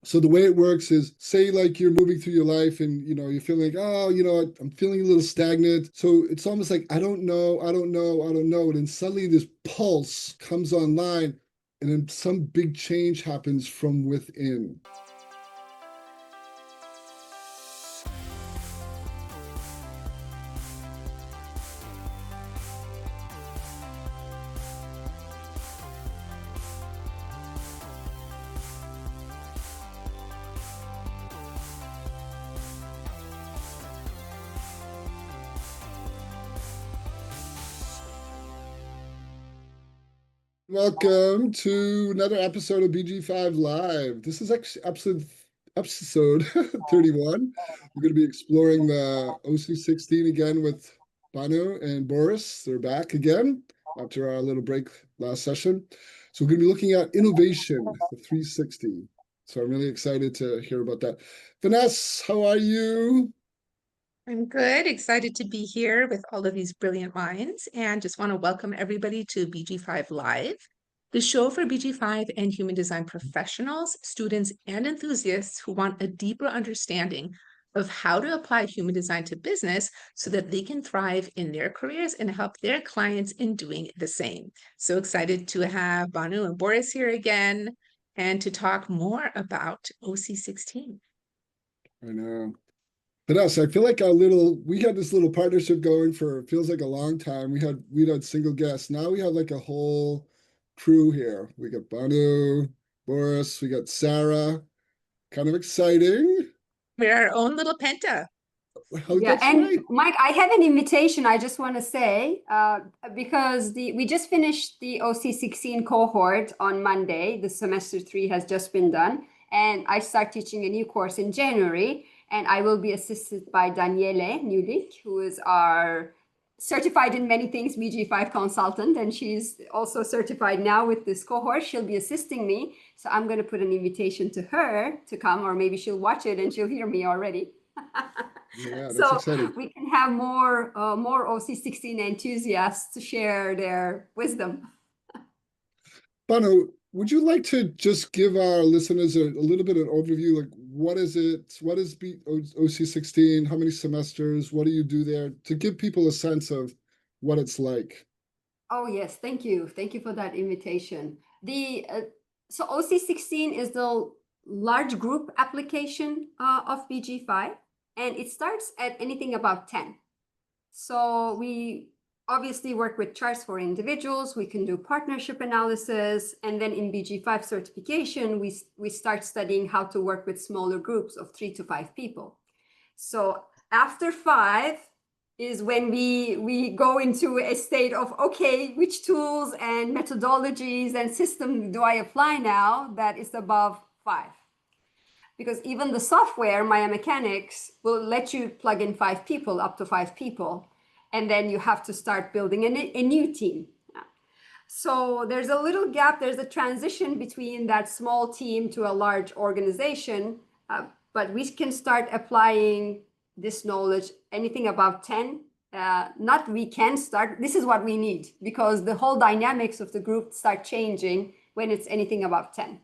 So the way it works is, say like you're moving through your life and you're feeling like, oh, I'm feeling a little stagnant. So it's almost like I don't know, I don't know, I don't know. And then suddenly this pulse comes online and then some big change happens from within. Welcome to another episode of BG5 Live. This is actually episode 31. We're going to be exploring the OC16 again with Banu and Boris. They're back again after our little break last session. So we're going to be looking at innovation, the 360. So I'm really excited to hear about that. Vanessa, how are you? I'm good, excited to be here with all of these brilliant minds, and just want to welcome everybody to BG5 Live, the show for BG5 and human design professionals, students, and enthusiasts who want a deeper understanding of how to apply human design to business so that they can thrive in their careers and help their clients in doing the same. So excited to have Banu and Boris here again and to talk more about OC16. I know. But us, I feel like we had this little partnership going for feels like a long time. We had single guests. Now we have like a whole crew here. We got Banu, Boris, we got Sarah. Kind of exciting. We're our own little penta. Oh, Yeah, that's and right. Mike, I have an invitation. I just want to say because we just finished the OC16 cohort on Monday. The semester 3 has just been done, and I start teaching a new course in January. And I will be assisted by Daniele Nulik, who is our certified in many things BG5 consultant, and she's also certified now with this cohort. She'll be assisting me, so I'm going to put an invitation to her to come, or maybe she'll watch it and she'll hear me already. Yeah, that's So exciting. we can have more OC16 enthusiasts to share their wisdom. Banu, would you like to just give our listeners a little bit of an overview? Like, what is it? What is OC16? How many semesters? What do you do there? To give people a sense of what it's like. Oh yes, thank you. Thank you for that invitation. The so OC16 is the large group application of BG5, and it starts at anything above 10. So we obviously work with charts for individuals. We can do partnership analysis, and then in BG5 certification, we start studying how to work with smaller groups of 3 to 5 people. So after 5 is when we go into a state of, okay, which tools and methodologies and system do I apply now that is above 5? Because even the software, Maya Mechanics, will let you plug in 5 people, up to 5 people, and then you have to start building a new team. So there's a little gap, there's a transition between that small team to a large organization, but we can start applying this knowledge anything above 10. Not we can start, this is what we need, because the whole dynamics of the group start changing when it's anything above 10.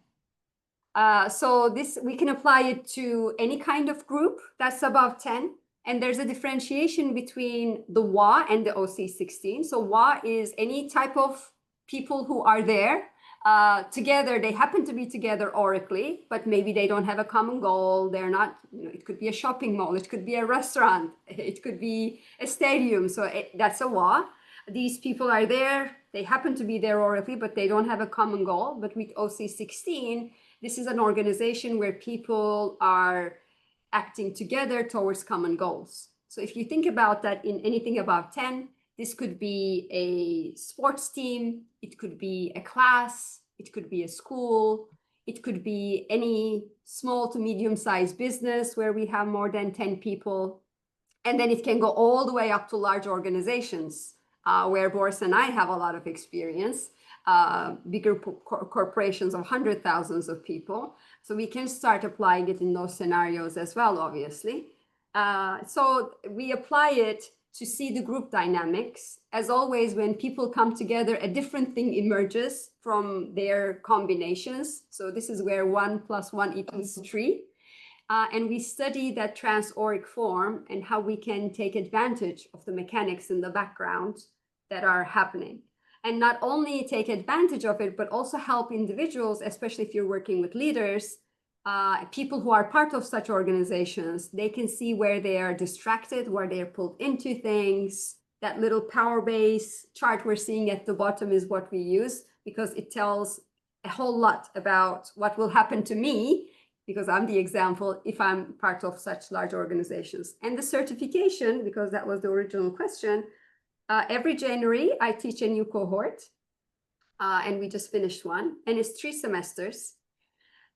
So this we can apply it to any kind of group that's above 10. And there's a differentiation between the WA and the OC16. So WA is any type of people who are there together. They happen to be together oracally, but maybe they don't have a common goal. They're not, it could be a shopping mall. It could be a restaurant. It could be a stadium. So that's a WA. These people are there. They happen to be there oracally, but they don't have a common goal. But with OC16, this is an organization where people are acting together towards common goals. So if you think about that in anything above 10, this could be a sports team, it could be a class, it could be a school, it could be any small to medium-sized business where we have more than 10 people. And then it can go all the way up to large organizations where Boris and I have a lot of experience. Bigger corporations of hundred thousands of people. So we can start applying it in those scenarios as well, obviously. So we apply it to see the group dynamics. As always, when people come together, a different thing emerges from their combinations. So this is where 1 + 1 equals 3. And we study that transauric form and how we can take advantage of the mechanics in the background that are happening. And not only take advantage of it, but also help individuals, especially if you're working with leaders, people who are part of such organizations. They can see where they are distracted, where they are pulled into things. That little power base chart we're seeing at the bottom is what we use because it tells a whole lot about what will happen to me, because I'm the example, if I'm part of such large organizations. And the certification, because that was the original question, every January I teach a new cohort, and we just finished one, and it's 3 semesters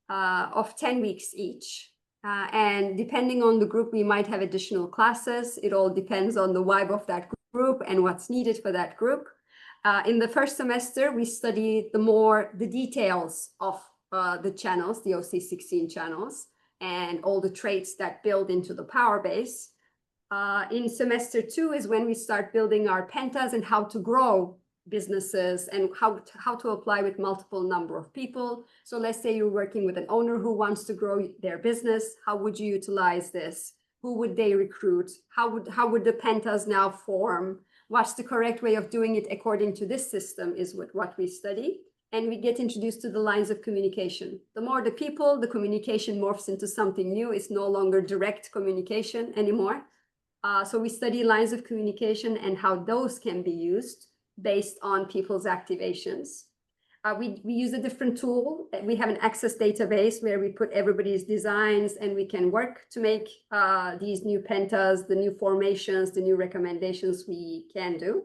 of 10 weeks each. And depending on the group, we might have additional classes. It all depends on the vibe of that group and what's needed for that group. In the first semester, we study the details of the channels, the OC16 channels, and all the traits that build into the power base. In semester 2 is when we start building our pentas and how to grow businesses and how to apply with multiple number of people. So let's say you're working with an owner who wants to grow their business. How would you utilize this? Who would they recruit? How would the pentas now form? What's the correct way of doing it according to this system is what we study. And we get introduced to the lines of communication. The more the people, the communication morphs into something new. It's no longer direct communication anymore. So we study lines of communication and how those can be used based on people's activations. We use a different tool. We have an access database where we put everybody's designs and we can work to make these new pentas, the new formations, the new recommendations we can do.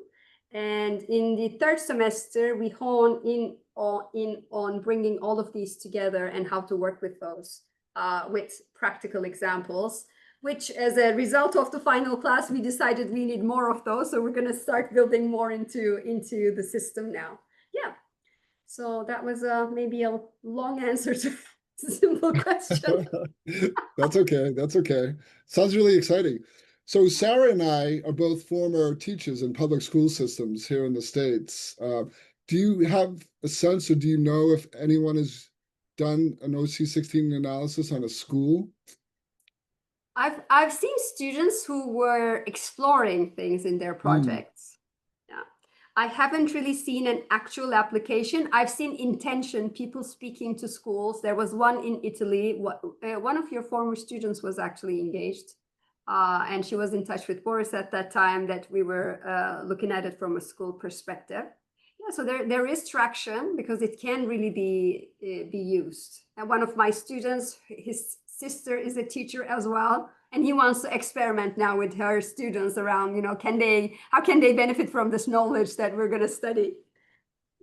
And in the third semester, we hone in on bringing all of these together and how to work with those with practical examples, which as a result of the final class, we decided we need more of those. So we're going to start building more into the system now. Yeah. So that was maybe a long answer to a simple question. That's okay. That's okay. Sounds really exciting. So Sarah and I are both former teachers in public school systems here in the States. Do you have a sense, or do you know if anyone has done an OC16 analysis on a school? I've seen students who were exploring things in their projects. Yeah, I haven't really seen an actual application. I've seen intention, people speaking to schools. There was one in Italy. One of your former students was actually engaged, and she was in touch with Boris at that time that we were looking at it from a school perspective. Yeah, so there is traction because it can really be used. And one of my students, his sister is a teacher as well, and he wants to experiment now with her students around, how can they benefit from this knowledge that we're going to study.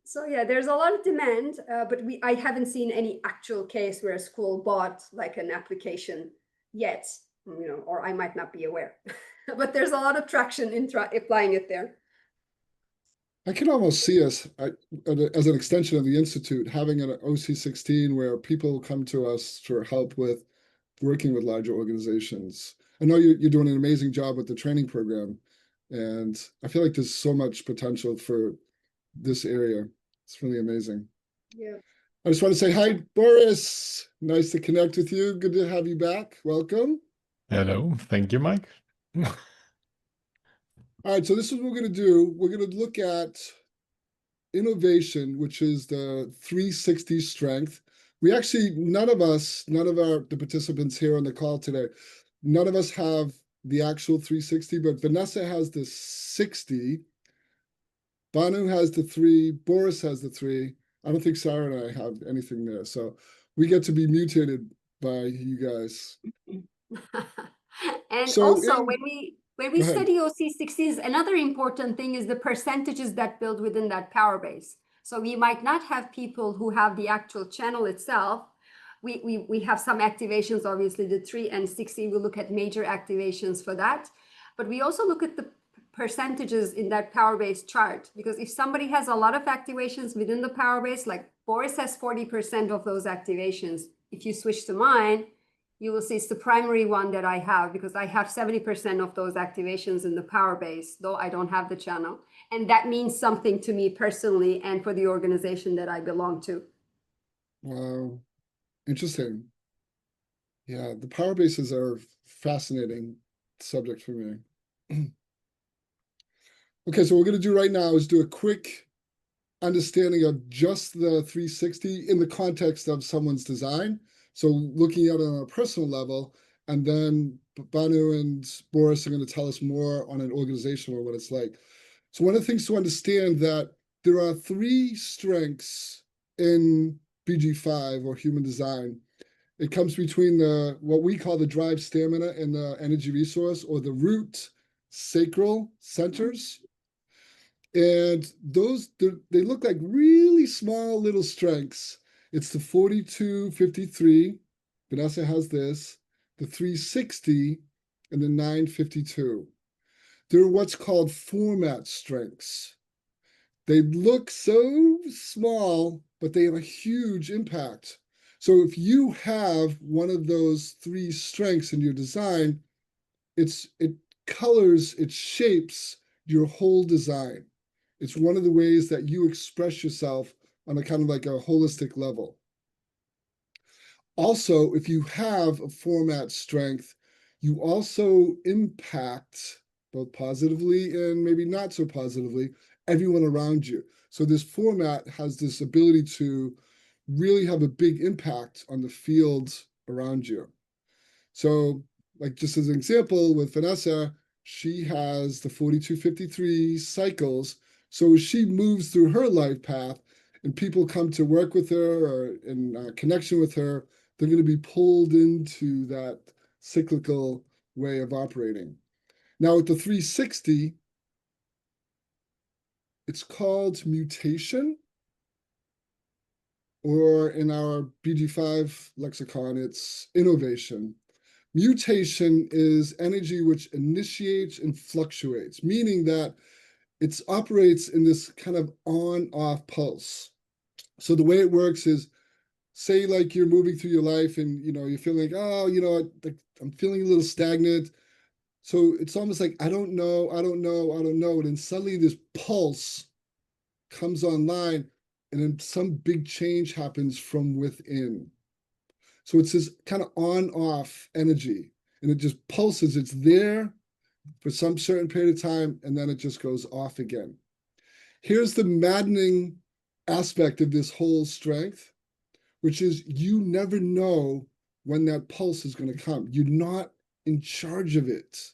So yeah, there's a lot of demand, but I haven't seen any actual case where a school bought like an application yet, or I might not be aware. But there's a lot of traction in applying it there. I can almost see us as an extension of the Institute having an OC16 where people come to us for help with working with larger organizations. I know you're doing an amazing job with the training program, and I feel like there's so much potential for this area. It's really amazing. Yeah. I just want to say hi, Boris. Nice to connect with you. Good to have you back. Welcome. Hello. Thank you, Mike. All right, so this is what we're going to do. We're going to look at innovation, which is the 360 strength. We actually, none of the participants here on the call today, none of us have the actual 360, but Vanessa has the 60. Banu has the 3. Boris has the 3. I don't think Sarah and I have anything there. So we get to be mutated by you guys. And So also when we study OC16s, another important thing is the percentages that build within that power base. So we might not have people who have the actual channel itself. We have some activations, obviously the 3 and 60, we look at major activations for that. But we also look at the percentages in that power base chart, because if somebody has a lot of activations within the power base, like Boris has 40% of those activations. If you switch to mine, you will see it's the primary one that I have because I have 70% of those activations in the power base, though I don't have the channel. And that means something to me personally and for the organization that I belong to. Wow, interesting. Yeah, the power bases are fascinating subject for me. Okay, so what we're going to do right now is do a quick understanding of just the 360 in the context of someone's design. So looking at it on a personal level, and then Banu and Boris are going to tell us more on an organizational what it's like. So one of the things to understand that there are three strengths in BG5 or human design. It comes between the what we call the drive stamina and the energy resource, or the root sacral centers. And those, they look like really small little strengths. It's the 4253. Vanessa has this, the 360, and the 952. They're what's called format strengths. They look so small, but they have a huge impact. So if you have one of those three strengths in your design, it colors, it shapes your whole design. It's one of the ways that you express yourself on a kind of like a holistic level. Also, if you have a format strength, you also impact, both positively and maybe not so positively, everyone around you. So this format has this ability to really have a big impact on the field around you. So, like just as an example, with Vanessa, she has the 4253 cycles. So as she moves through her life path and people come to work with her or in connection with her, they're going to be pulled into that cyclical way of operating. Now with the 360, it's called mutation, or in our BG5 lexicon, it's innovation. Mutation is energy which initiates and fluctuates, meaning that it operates in this kind of on-off pulse. So the way it works is, say like you're moving through your life and you're feeling like, oh, I'm feeling a little stagnant. So it's almost like I don't know. And then suddenly this pulse comes online, and then some big change happens from within. So it's this kind of on-off energy, and it just pulses. It's there for some certain period of time, and then it just goes off again. Here's the maddening aspect of this whole strength, which is you never know when that pulse is going to come. You're not in charge of it.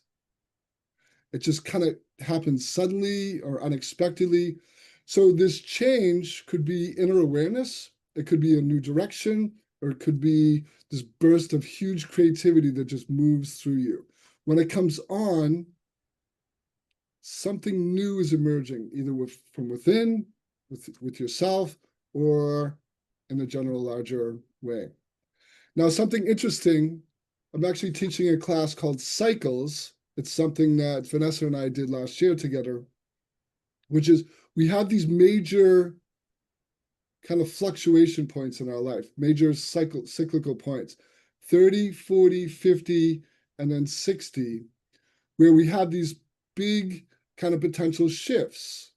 It just kind of happens suddenly or unexpectedly. So this change could be inner awareness, it could be a new direction, or it could be this burst of huge creativity that just moves through you. When it comes on, something new is emerging, either from within, with yourself, or in a general larger way. Now, something interesting, I'm actually teaching a class called Cycles. It's something that Vanessa and I did last year together, which is we have these major kind of fluctuation points in our life, major cyclical points, 30, 40, 50, and then 60, where we have these big kind of potential shifts.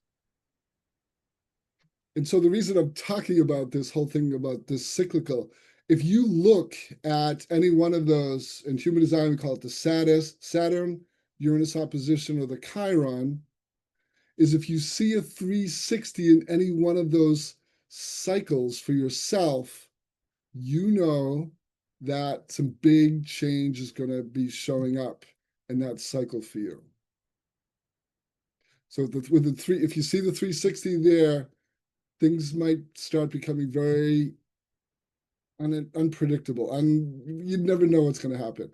And so the reason I'm talking about this whole thing about this cyclical, if you look at any one of those, in human design, we call it the Saturn, Uranus opposition, or the Chiron, is if you see a 360 in any one of those cycles for yourself, you know that some big change is going to be showing up in that cycle for you. So with the three, if you see the 360 there, things might start becoming very unpredictable, and you'd never know what's going to happen.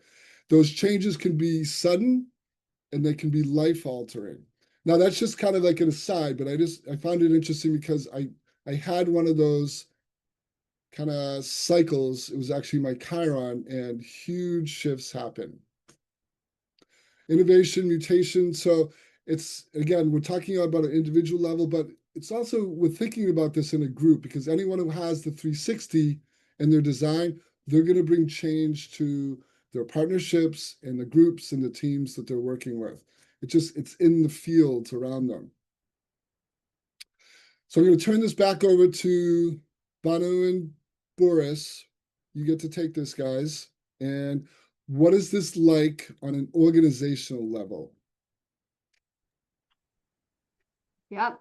Those changes can be sudden, and they can be life altering. Now that's just kind of like an aside, but I found it interesting because I had one of those kind of cycles. It was actually my Chiron, and huge shifts happen. Innovation, mutation. So it's, again, we're talking about an individual level, but it's also, we're thinking about this in a group, because anyone who has the 360 in their design, they're going to bring change to their partnerships and the groups and the teams that they're working with. It's in the fields around them. So I'm going to turn this back over to Banu and Boris. You get to take this, guys. And what is this like on an organizational level? Yeah,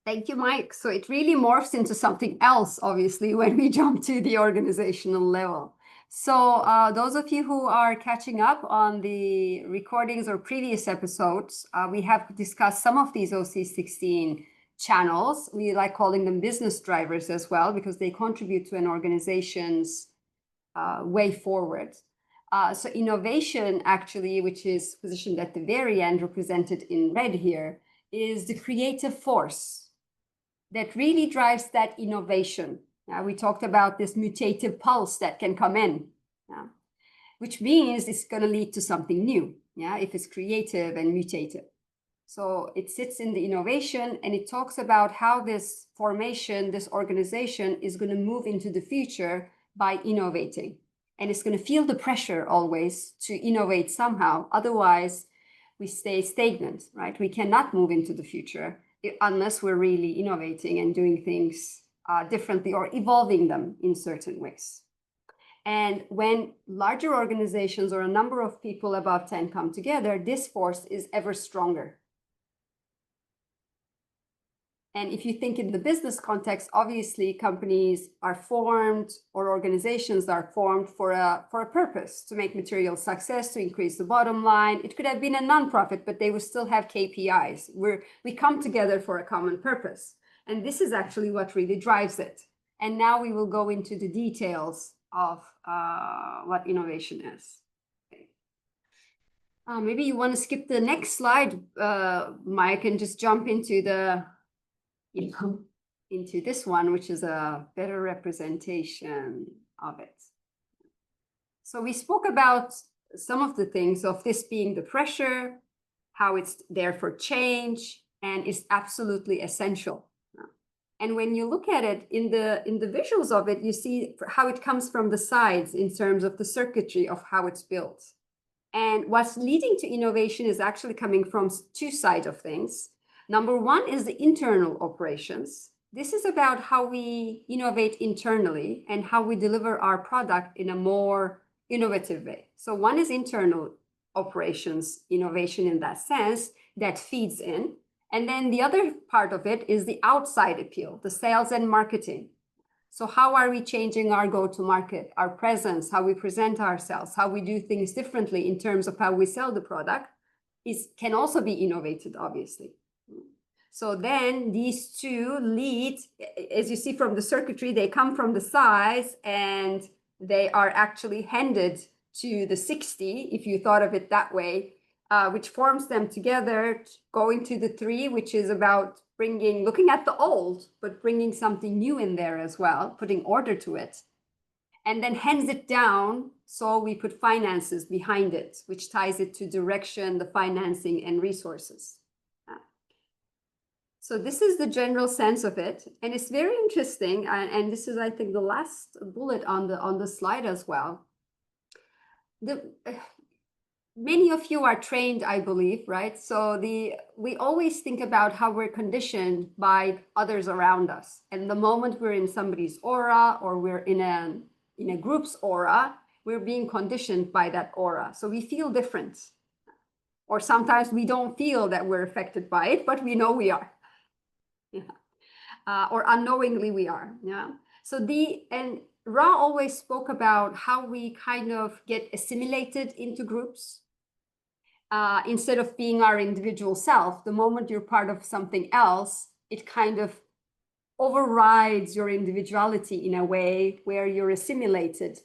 thank you, Mike. So it really morphs into something else, obviously, when we jump to the organizational level. So those of you who are catching up on the recordings or previous episodes, we have discussed some of these OC16 channels. We like calling them business drivers as well, because they contribute to an organization's way forward. So innovation, actually, which is positioned at the very end, represented in red here, is the creative force that really drives that innovation. We talked about this mutative pulse that can come in, which means it's going to lead to something new, if it's creative and mutative. So it sits in the innovation, and it talks about how this formation, this organization is going to move into the future by innovating. And it's going to feel the pressure always to innovate somehow. Otherwise, we stay stagnant, right? We cannot move into the future unless we're really innovating and doing things differently or evolving them in certain ways. And when larger organizations or a number of people above 10 come together, this force is ever stronger. And if you think in the business context, obviously companies are formed or organizations are formed for a purpose, to make material success, to increase the bottom line. It could have been a nonprofit, but they would still have KPIs. We come together for a common purpose. And this is actually what really drives it. And now we will go into the details of what innovation is. Maybe you want to skip the next slide, Mike, and just jump into into this one, which is a better representation of it. So we spoke about some of the things of this being the pressure, how it's there for change, and is absolutely essential. And when you look at it in the visuals of it, you see how it comes from the sides in terms of the circuitry of how it's built. And what's leading to innovation is actually coming from two sides of things. Number one is the internal operations. This is about how we innovate internally and how we deliver our product in a more innovative way. So one is internal operations, innovation in that sense, that feeds in. And then the other part of it is the outside appeal, the sales and marketing. So how are we changing our go-to-market, our presence, how we present ourselves, how we do things differently in terms of how we sell the product can also be innovated, obviously. So then these two lead, as you see from the circuitry, they come from the sides and they are actually handed to the 60, if you thought of it that way, which forms them together, going to the 3, which is about looking at the old, but bringing something new in there as well, putting order to it, and then hands it down. So we put finances behind it, which ties it to direction, the financing, and resources. So this is the general sense of it, and it's very interesting. And this is, I think, the last bullet on the slide as well. Many of you are trained, I believe, right? So we always think about how we're conditioned by others around us, and the moment we're in somebody's aura or we're in a group's aura, we're being conditioned by that aura. So we feel different, or sometimes we don't feel that we're affected by it, but we know we are. Or unknowingly we are. So and Ra always spoke about how we kind of get assimilated into groups instead of being our individual self. The moment you're part of something else, it kind of overrides your individuality in a way where you're assimilated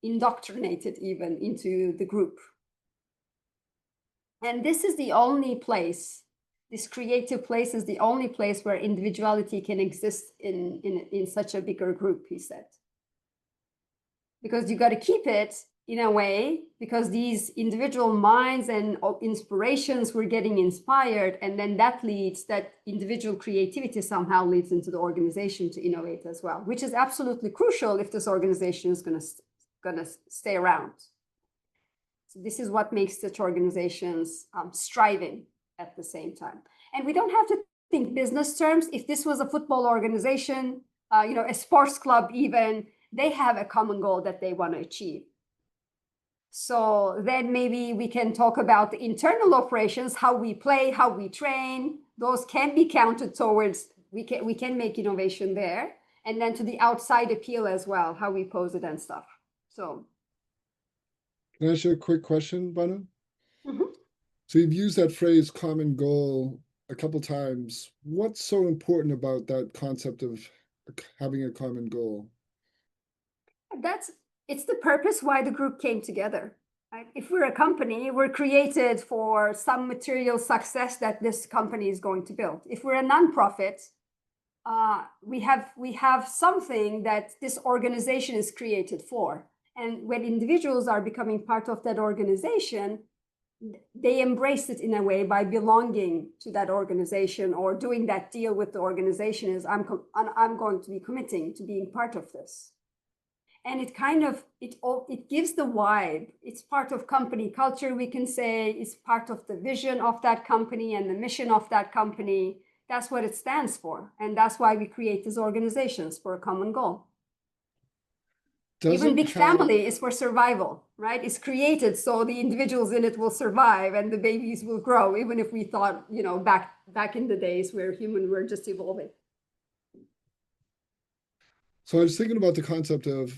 indoctrinated even into the group. And this is the only place. This creative place is the only place where individuality can exist in such a bigger group, he said. Because you got to keep it in a way, because these individual minds and inspirations were getting inspired, and then that individual creativity somehow leads into the organization to innovate as well, which is absolutely crucial if this organization is going to stay around. So this is what makes such organizations striving at the same time. And we don't have to think business terms. If this was a football organization, a sports club even, they have a common goal that they want to achieve. So then maybe we can talk about the internal operations, how we play, how we train. Those can be counted towards, we can make innovation there. And then to the outside appeal as well, how we pose it and stuff. So. Can I ask you a quick question, Banu? Mm-hmm. So you've used that phrase common goal a couple times. What's so important about that concept of having a common goal? It's the purpose why the group came together. Right? If we're a company, we're created for some material success that this company is going to build. If we're a nonprofit, we have something that this organization is created for. And when individuals are becoming part of that organization, they embrace it in a way by belonging to that organization or doing that deal with the organization is I'm going to be committing to being part of this. And it gives the vibe. It's part of company culture, we can say. It's part of the vision of that company and the mission of that company. That's what it stands for. And that's why we create these organizations, for a common goal. Even big family is for survival, right? It's created so the individuals in it will survive and the babies will grow, even if we thought, back in the days where humans were just evolving. So I was thinking about the concept of,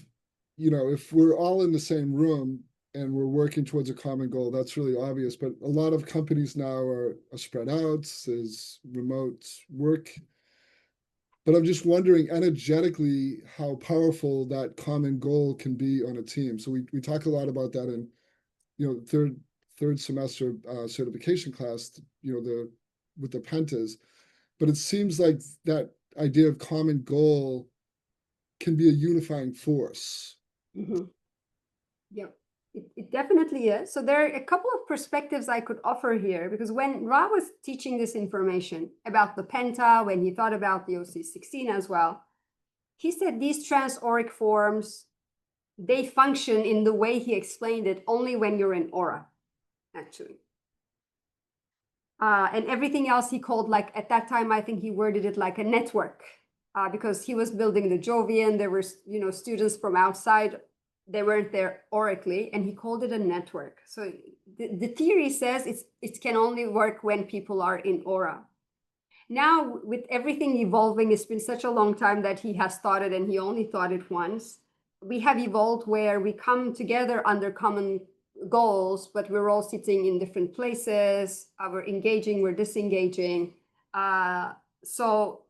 if we're all in the same room and we're working towards a common goal, that's really obvious. But a lot of companies now are spread out, there's remote work. But I'm just wondering energetically how powerful that common goal can be on a team. So we talk a lot about that in, third semester certification class, with the pentas. But it seems like that idea of common goal can be a unifying force. Mm-hmm. Yeah, it definitely is. So there are a couple of perspectives I could offer here, because when Ra was teaching this information about the penta, when he thought about the OC16 as well, he said these transauric forms, they function in the way he explained it only when you're in aura, actually. And everything else he called, like at that time, I think he worded it like a network, because he was building the Jovian. There were, students from outside. They weren't there oracally, and he called it a network. So the theory says it can only work when people are in aura. Now, with everything evolving, it's been such a long time that he has thought it, and he only thought it once. We have evolved where we come together under common goals, but we're all sitting in different places. We're engaging, we're disengaging. So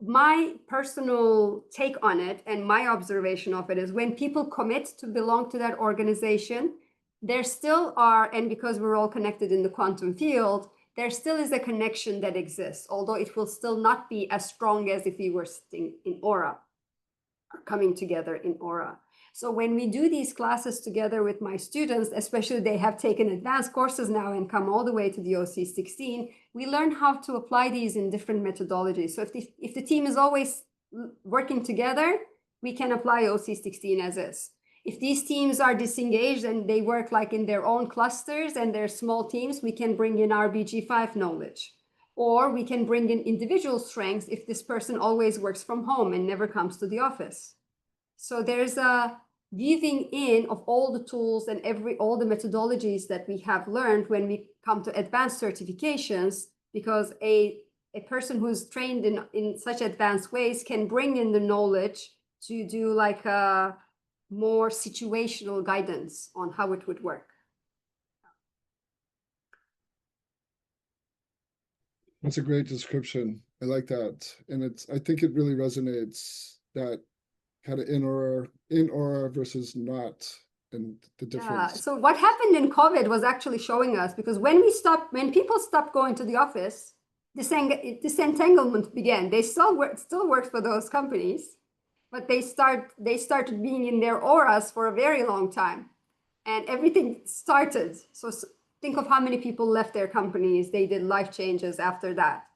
my personal take on it and my observation of it is when people commit to belong to that organization, there still are, and because we're all connected in the quantum field, there still is a connection that exists, although it will still not be as strong as if we were sitting in aura, or coming together in aura. So when we do these classes together with my students, especially they have taken advanced courses now and come all the way to the OC16, we learn how to apply these in different methodologies. So if the team is always working together, we can apply OC16 as is. If these teams are disengaged and they work like in their own clusters and their small teams, we can bring in our BG5 knowledge. Or we can bring in individual strengths if this person always works from home and never comes to the office. So there's a weaving in of all the tools and all the methodologies that we have learned when we come to advanced certifications, because a person who's trained in such advanced ways can bring in the knowledge to do like a more situational guidance on how it would work. That's a great description. I like that. And I think it really resonates, that kind of in aura versus not, and the difference. Yeah. So what happened in COVID was actually showing us, because when people stopped going to the office, disentanglement began. They still worked for those companies, but they started being in their auras for a very long time. and everything started. So think of how many people left their companies. They did life changes after that.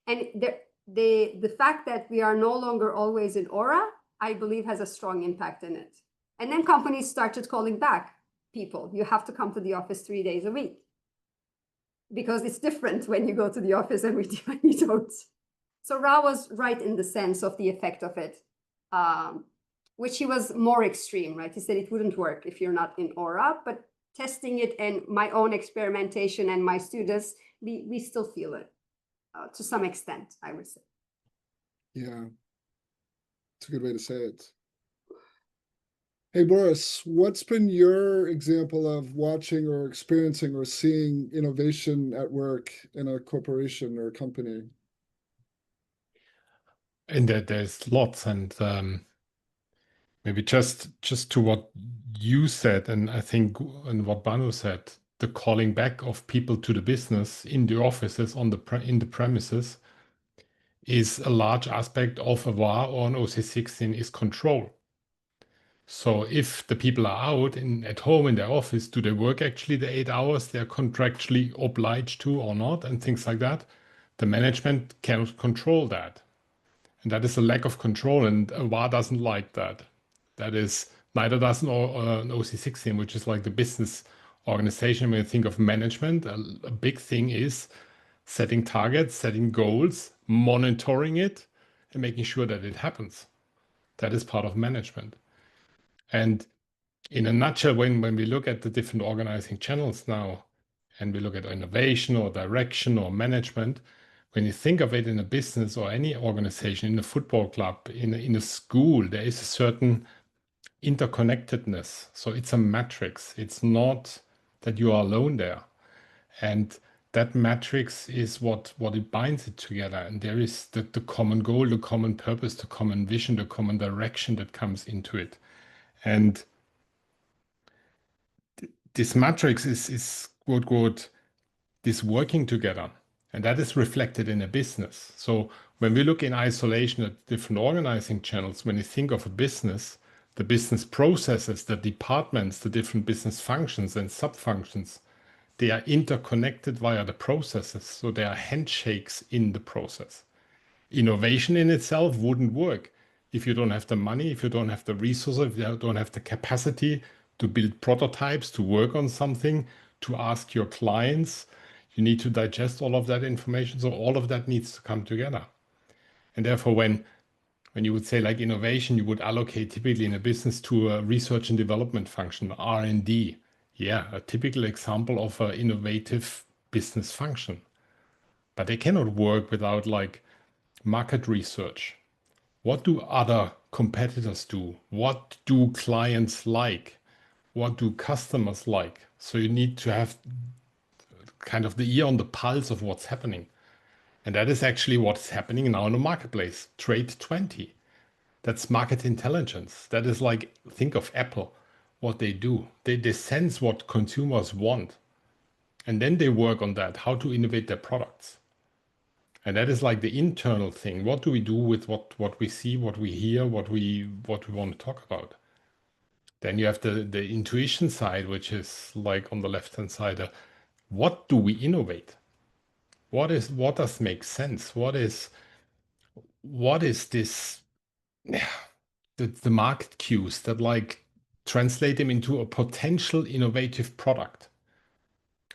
And the fact that we are no longer always in aura, I believe, has a strong impact in it. And then companies started calling back people. You have to come to the office 3 days a week, because it's different when you go to the office and when you don't. So Ra was right in the sense of the effect of it, which he was more extreme, right? He said it wouldn't work if you're not in aura, but testing it and my own experimentation and my students, we still feel it to some extent, I would say. Yeah, it's a good way to say it. Hey, Boris, what's been your example of watching or experiencing or seeing innovation at work in a corporation or a company? And there's lots, and maybe just to what you said, and I think and what Banu said, the calling back of people to the business in the offices in the premises is a large aspect of a VAR or an OC16 is control. So if the people are out at home in their office, do they work actually the 8 hours they're contractually obliged to or not, and things like that? The management cannot control that. And that is a lack of control, and a VAR doesn't like that. That is, neither does an OC16, which is like the business organization. When you think of management, a big thing is setting targets, setting goals, monitoring it, and making sure that it happens. That is part of management. And in a nutshell, when we look at the different organizing channels now, and we look at innovation or direction or management, when you think of it in a business or any organization, in a football club, in a school, there is a certain interconnectedness. So it's a matrix. It's not that you are alone there. And that matrix is what it binds it together. And there is the common goal, the common purpose, the common vision, the common direction that comes into it. And this matrix is quote this working together, and that is reflected in a business. So when we look in isolation at different organizing channels, when you think of a business, the business processes, the departments, the different business functions and sub-functions, they are interconnected via the processes. So there are handshakes in the process. Innovation in itself wouldn't work if you don't have the money, if you don't have the resources, if you don't have the capacity to build prototypes, to work on something, to ask your clients. You need to digest all of that information. So all of that needs to come together. And therefore, when you would say like innovation, you would allocate typically in a business to a research and development function, R&D. Yeah, a typical example of an innovative business function. But they cannot work without like market research. What do other competitors do? What do clients like? What do customers like? So you need to have kind of the ear on the pulse of what's happening. And that is actually what's happening now in the marketplace. Trade 20. That's market intelligence. That is like, think of Apple, what they do. They sense what consumers want. And then they work on that, how to innovate their products. And that is like the internal thing. What do we do with what we see, what we hear, what we want to talk about? Then you have the intuition side, which is like on the left-hand side. What do we innovate? What does make sense? What is this? The market cues that like translate them into a potential innovative product,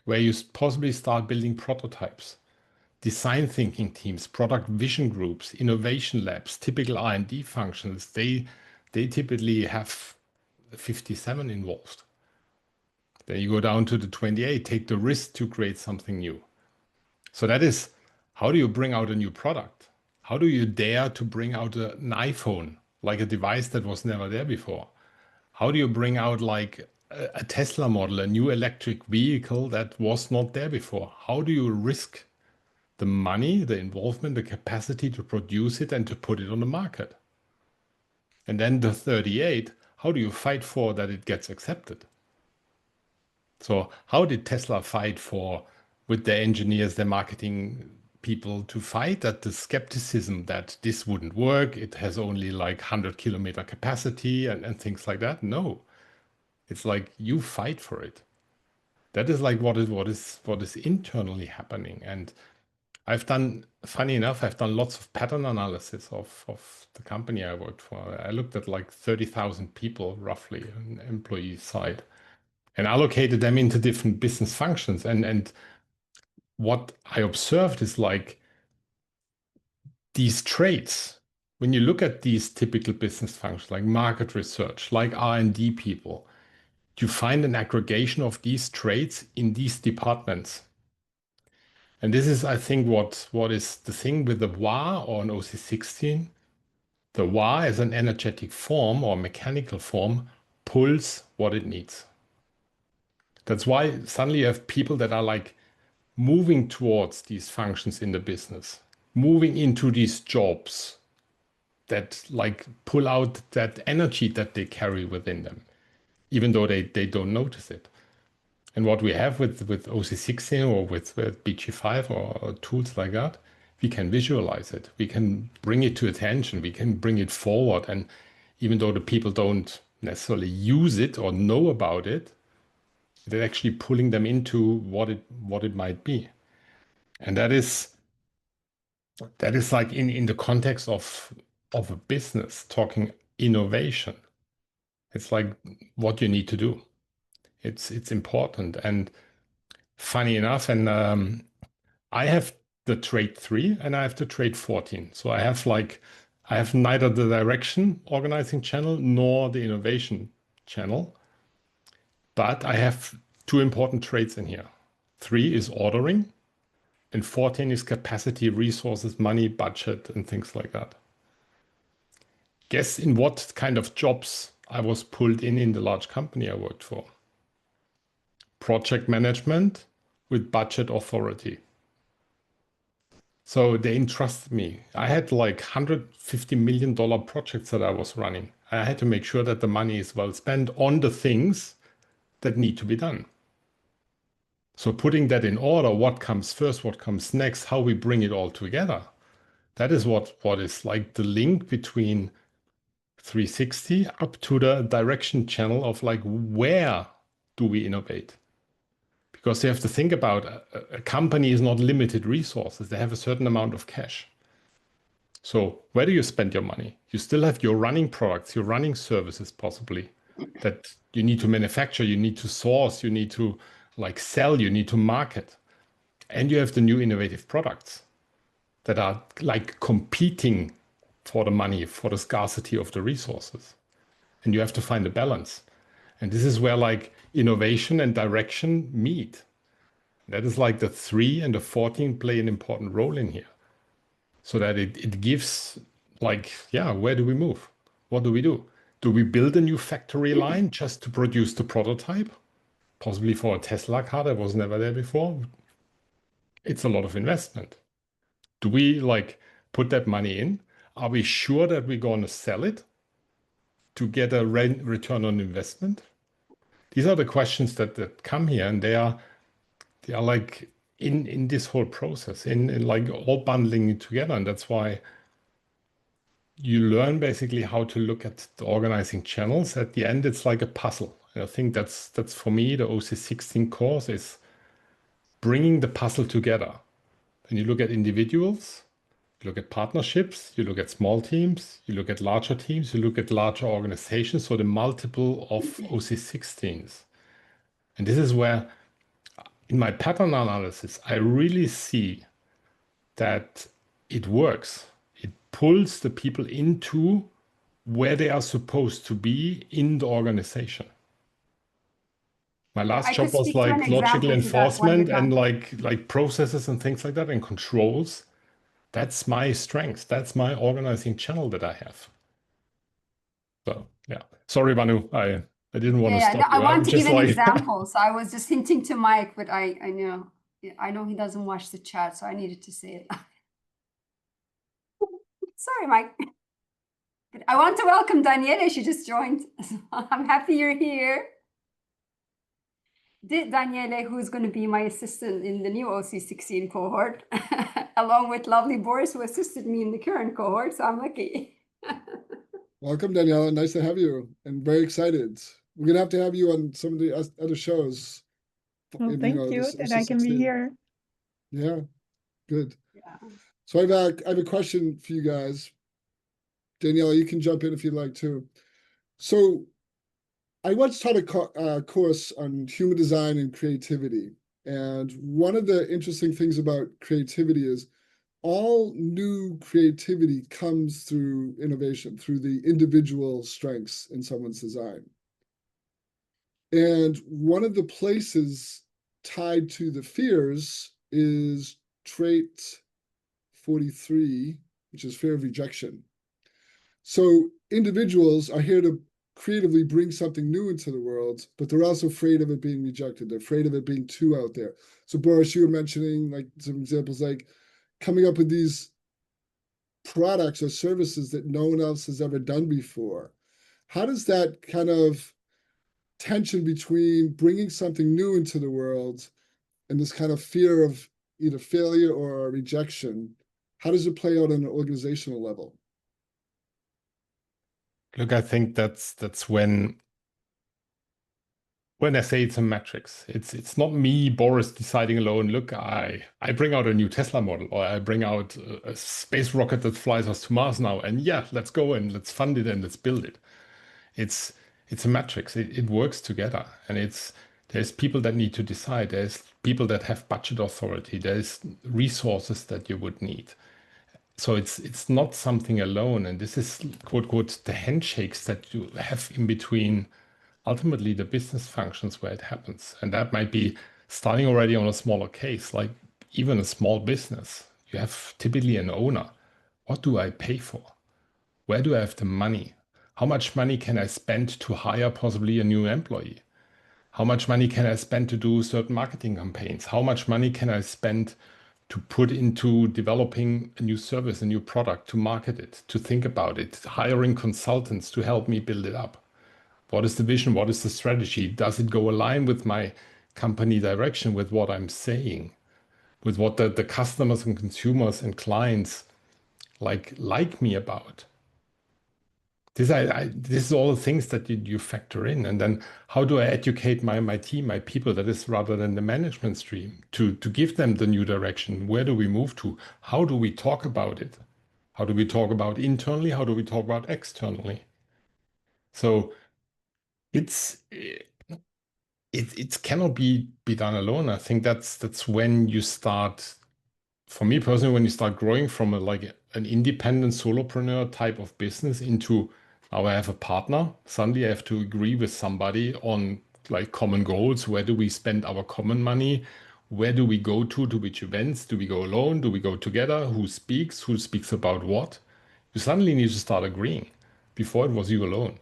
where you possibly start building prototypes. Design thinking teams, product vision groups, innovation labs, typical R&D functions, they typically have 57 involved. Then you go down to the 28, take the risk to create something new. So that is, how do you bring out a new product? How do you dare to bring out an iPhone, like a device that was never there before? How do you bring out like a Tesla model, a new electric vehicle that was not there before? How do you risk the money, the involvement, the capacity to produce it and to put it on the market? And then the 38, how do you fight for that it gets accepted? So how did Tesla fight for, with their engineers, their marketing people, to fight that the skepticism that this wouldn't work, it has only like 100-kilometer capacity and things like that? No. It's like you fight for it. That is like what is internally happening. And funny enough, I've done lots of pattern analysis of the company I worked for. I looked at like 30,000 people roughly on the employee side and allocated them into different business functions. And what I observed is like these traits, when you look at these typical business functions like market research, like R&D people, you find an aggregation of these traits in these departments. And this is, I think, what is the thing with the WA or an OC16. The WA as an energetic form or mechanical form pulls what it needs. That's why suddenly you have people that are like moving towards these functions in the business, moving into these jobs that like pull out that energy that they carry within them, even though they don't notice it. And what we have with OC16 or with BG5 or tools like that, we can visualize it. We can bring it to attention. We can bring it forward. And even though the people don't necessarily use it or know about it, they're actually pulling them into what it might be. And that is like in the context of a business, talking innovation. It's like what you need to do. It's important. And funny enough, and I have the trait 3 and I have the trait 14. So I have neither the direction organizing channel nor the innovation channel, but I have 2 important traits in here. 3 is ordering and 14 is capacity, resources, money, budget, and things like that. Guess in what kind of jobs I was pulled in the large company I worked for. Project management with budget authority. So they entrusted me. I had like $150 million projects that I was running. I had to make sure that the money is well spent on the things that need to be done. So putting that in order, what comes first, what comes next, how we bring it all together. That is what is like the link between 360 up to the direction channel of like, where do we innovate? Because you have to think about a company is not limited resources. They have a certain amount of cash. So where do you spend your money? You still have your running products, your running services possibly that you need to manufacture, you need to source, you need to like sell, you need to market. And you have the new innovative products that are like competing for the money, for the scarcity of the resources. And you have to find a balance. And this is where like innovation and direction meet. That is like the 3 and the 14 play an important role in here. So that it gives like, yeah, where do we move? What do we do? Do we build a new factory line just to produce the prototype? Possibly for a Tesla car that was never there before. It's a lot of investment. Do we like put that money in? Are we sure that we're going to sell it to get a return on investment? These are the questions that come here, and they are like in this whole process, in like all bundling it together. And that's why you learn basically how to look at the organizing channels. At the end, it's like a puzzle. And I think that's for me, the OC16 course is bringing the puzzle together. And you look at individuals, you look at partnerships, you look at small teams, you look at larger teams, you look at larger organizations, so the multiple of OC16s. And this is where, in my pattern analysis, I really see that it works. It pulls the people into where they are supposed to be in the organization. My last job was like logical enforcement and like processes and things like that and controls. That's my strength. That's my organizing channel that I have. So yeah, sorry, Manu, I didn't want to stop you. I want to give an example. So I was just hinting to Mike, but I know he doesn't watch the chat, so I needed to say it. Sorry, Mike. But I want to welcome Daniele. She just joined. I'm happy you're here. Daniele, who's going to be my assistant in the new OC16 cohort, along with lovely Boris, who assisted me in the current cohort. So I'm lucky. Welcome, Daniela. Nice to have you, and very excited. we're gonna have to have you on some of the other shows. Well, You thank know, you this that I can be OC16. here. Yeah, good. Yeah. So I have a question for you guys. Daniela, you can jump in if you'd like to. So I once taught a course on human design and creativity. And one of the interesting things about creativity is all new creativity comes through innovation, through the individual strengths in someone's design. And one of the places tied to the fears is trait 43, which is fear of rejection. So individuals are here to creatively bring something new into the world, but they're also afraid of it being rejected. They're afraid of it being too out there. So Boris, you were mentioning like some examples, like coming up with these products or services that no one else has ever done before. How does that kind of tension between bringing something new into the world and this kind of fear of either failure or rejection, how does it play out on an organizational level? Look, I think that's when I say it's a matrix. It's not me, Boris, deciding alone. Look, I bring out a new Tesla model, or I bring out a space rocket that flies us to Mars now, and yeah, let's go and let's fund it and let's build it. It's a matrix. It works together, and there's people that need to decide. There's people that have budget authority. There's resources that you would need. So it's not something alone, and this is quote quote the handshakes that you have in between ultimately the business functions where it happens. And that might be starting already on a smaller case, like even a small business. You have typically an owner. What do I pay for? Where do I have the money? How much money can I spend to hire possibly a new employee? How much money can I spend to do certain marketing campaigns? How much money can I spend to put into developing a new service, a new product, to market it, to think about it, hiring consultants to help me build it up? What is the vision? What is the strategy? Does it go align with my company direction, with what I'm saying, with what the customers and consumers and clients like me about? This is all the things that you factor in. And then how do I educate my team, my people, that is rather than the management stream, to give them the new direction? Where do we move to? How do we talk about it? How do we talk about internally? How do we talk about externally? So it cannot be done alone. I think that's when you start, for me personally, when you start growing from an independent solopreneur type of business into, now I have a partner. Suddenly I have to agree with somebody on like common goals. Where do we spend our common money? Where do we go to which events? Do we go alone? Do we go together? Who speaks? Who speaks about what? You suddenly need to start agreeing. Before it was you alone.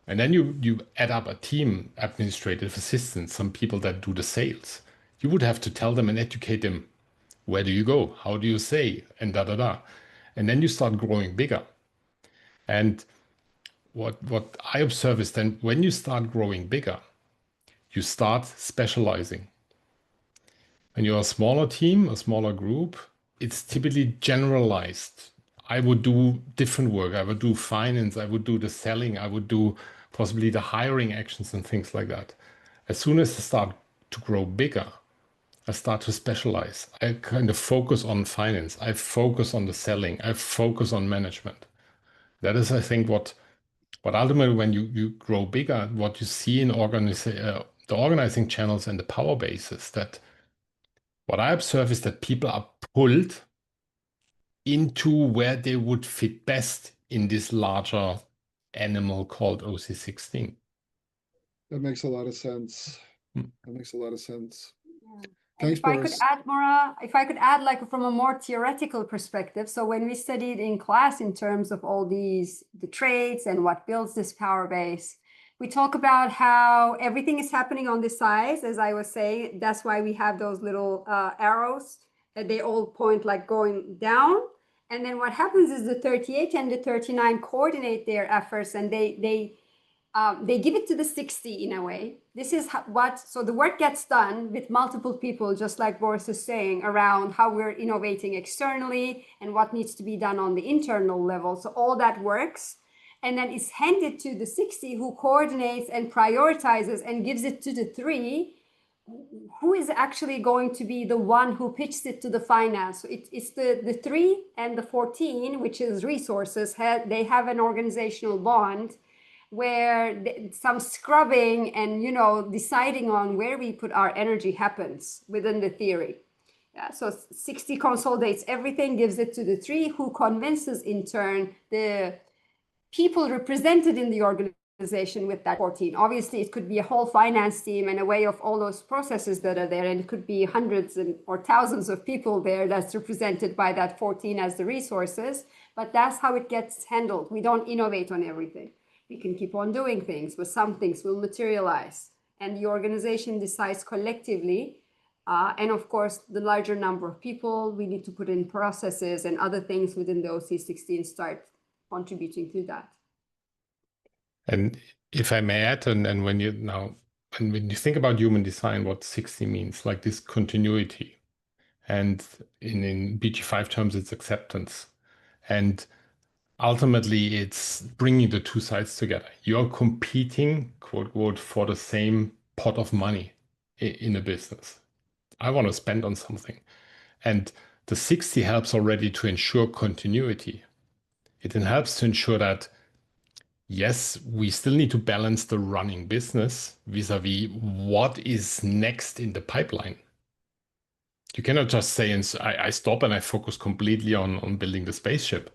And then you add up a team, administrative assistants, some people that do the sales. You would have to tell them and educate them. Where do you go? How do you say? And da da da. And then you start growing bigger. And what I observe is then when you start growing bigger, you start specializing. When you're a smaller team, a smaller group, it's typically generalized. I would do different work. I would do finance. I would do the selling. I would do possibly the hiring actions and things like that. As soon as I start to grow bigger, I start to specialize. I kind of focus on finance. I focus on the selling. I focus on management. That is, I think, what ultimately, when you grow bigger, what you see in the organizing channels and the power bases, that what I observe is that people are pulled into where they would fit best in this larger animal called OC16. That makes a lot of sense. Hmm. That makes a lot of sense. Yeah. Thanks, If I could Boris. add, Maura, if I could add like from a more theoretical perspective. So when we studied in class in terms of all the traits and what builds this power base, we talk about how everything is happening on the sides, as I was saying. That's why we have those little arrows that they all point like going down. And then what happens is the 38 and the 39 coordinate their efforts, and they give it to the 60 in a way. This is so the work gets done with multiple people, just like Boris is saying, around how we're innovating externally and what needs to be done on the internal level. So all that works. and then it's handed to the 60 who coordinates and prioritizes and gives it to the 3, who is actually going to be the one who pitches it to the finance? So it's the 3 and the 14, which is resources, they have an organizational bond where some scrubbing and, you know, deciding on where we put our energy happens within the theory. Yeah, so 60 consolidates everything, gives it to the 3, who convinces in turn the people represented in the organization with that 14. Obviously, it could be a whole finance team and a way of all those processes that are there, and it could be hundreds or thousands of people there that's represented by that 14 as the resources, but that's how it gets handled. We don't innovate on everything. We can keep on doing things, but some things will materialize, and the organization decides collectively. And of course, the larger number of people, we need to put in processes and other things within the OC16 start contributing to that. And if I may add, and when you think about human design, what 60 means, like this continuity. And in BG5 terms, it's acceptance. And ultimately, it's bringing the two sides together. You're competing, quote, quote, for the same pot of money in a business. I want to spend on something. And the 60 helps already to ensure continuity. It then helps to ensure that, yes, we still need to balance the running business vis-a-vis what is next in the pipeline. You cannot just say, I stop and I focus completely on building the spaceship.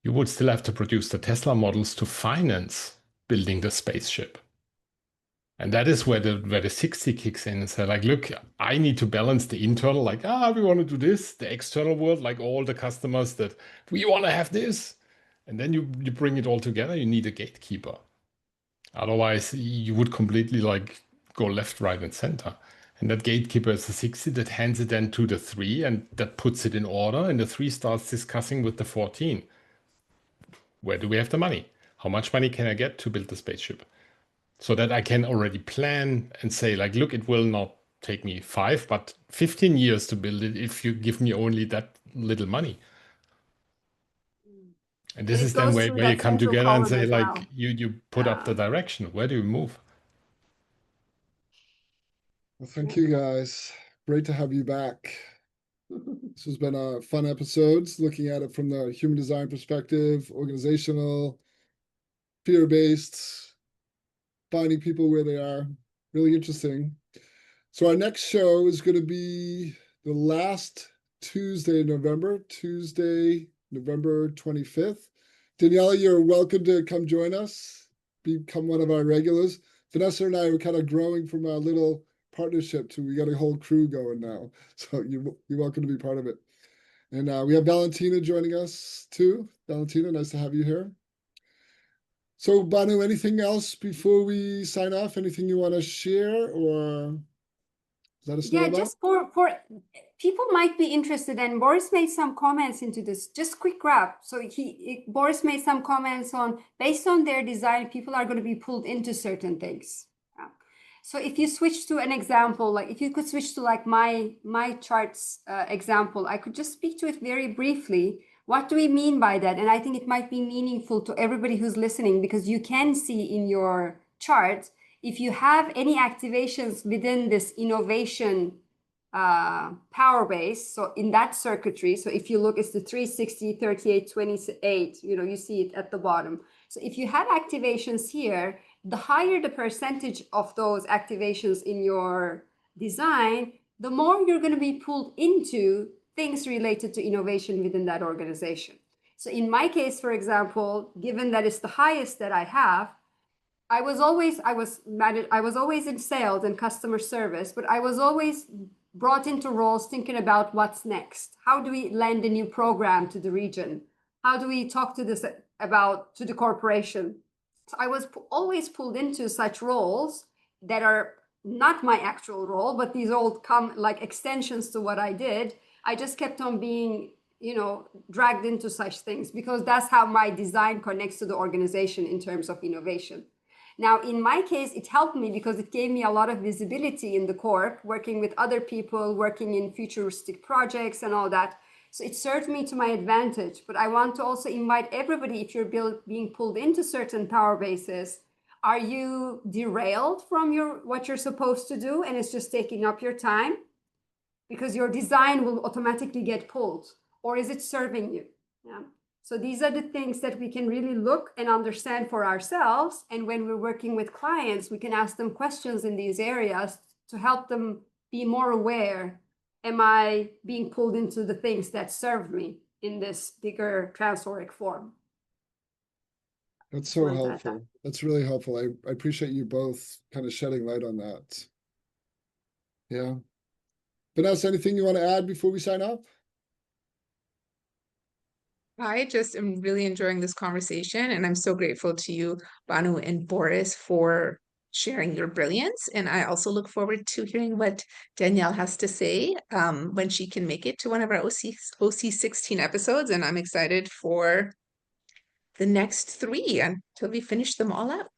You would still have to produce the Tesla models to finance building the spaceship. And that is where the 60 kicks in and say, like, look, I need to balance the internal, like, we want to do this, the external world, like all the customers that we want to have this. And then you bring it all together, you need a gatekeeper. Otherwise, you would completely like go left, right, and center. And that gatekeeper is the 60 that hands it then to the 3 and that puts it in order. And the 3 starts discussing with the 14. Where do we have the money? How much money can I get to build the spaceship? So that I can already plan and say, like, look, it will not take me 5, but 15 years to build it if you give me only that little money. And this is then where you come together and say, like, you put up the direction. Where do you move? Well, thank you guys. Great to have you back. This has been a fun episodes, looking at it from the human design perspective, organizational, fear-based, finding people where they are. Really interesting. So our next show is going to be the last Tuesday in November, Tuesday, November 25th. Daniela, you're welcome to come join us, become one of our regulars. Vanessa and I are kind of growing from a little partnership to we got a whole crew going now. So you're welcome to be part of it. And we have Valentina joining us too. Valentina, nice to have you here. So Banu, anything else before we sign off? Anything you want to share or let us know about? Just for people might be interested, and Boris made some comments into this. Just quick wrap. So Boris made some comments on, based on their design, people are going to be pulled into certain things. So if you switch to an example, like if you could switch to like my charts example, I could just speak to it very briefly. What do we mean by that? And I think it might be meaningful to everybody who's listening, because you can see in your chart, if you have any activations within this innovation power base, so in that circuitry, so if you look, it's the 360, 38, 28, you see it at the bottom. So if you have activations here, the higher the percentage of those activations in your design, the more you're going to be pulled into things related to innovation within that organization. So in my case, for example, given that it's the highest that I have, I was always in sales and customer service, but I was always brought into roles thinking about what's next. How do we land a new program to the region? How do we talk to the corporation? So I was always pulled into such roles that are not my actual role, but these all come like extensions to what I did. I just kept on being, dragged into such things because that's how my design connects to the organization in terms of innovation. Now, in my case, it helped me because it gave me a lot of visibility in the corp, working with other people, working in futuristic projects and all that. So it served me to my advantage, but I want to also invite everybody, if you're being pulled into certain power bases, are you derailed from what you're supposed to do and it's just taking up your time? Because your design will automatically get pulled, or is it serving you? Yeah. So these are the things that we can really look and understand for ourselves. And when we're working with clients, we can ask them questions in these areas to help them be more aware. Am I being pulled into the things that serve me in this bigger transoric form? That's so helpful. That's really helpful. I appreciate you both kind of shedding light on that. Yeah. Vanessa, anything you want to add before we sign off? I just am really enjoying this conversation, and I'm so grateful to you, Banu and Boris, for sharing your brilliance. And I also look forward to hearing what Danielle has to say when she can make it to one of our OC16 episodes. And I'm excited for the next 3 until we finish them all out.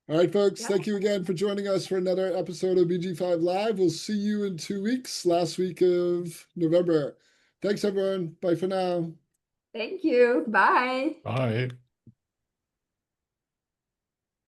All right, folks, Yeah. thank you again for joining us for another episode of BG5 Live. We'll see you in 2 weeks, last week of November. Thanks, everyone. Bye for now. Thank you. Bye. Bye.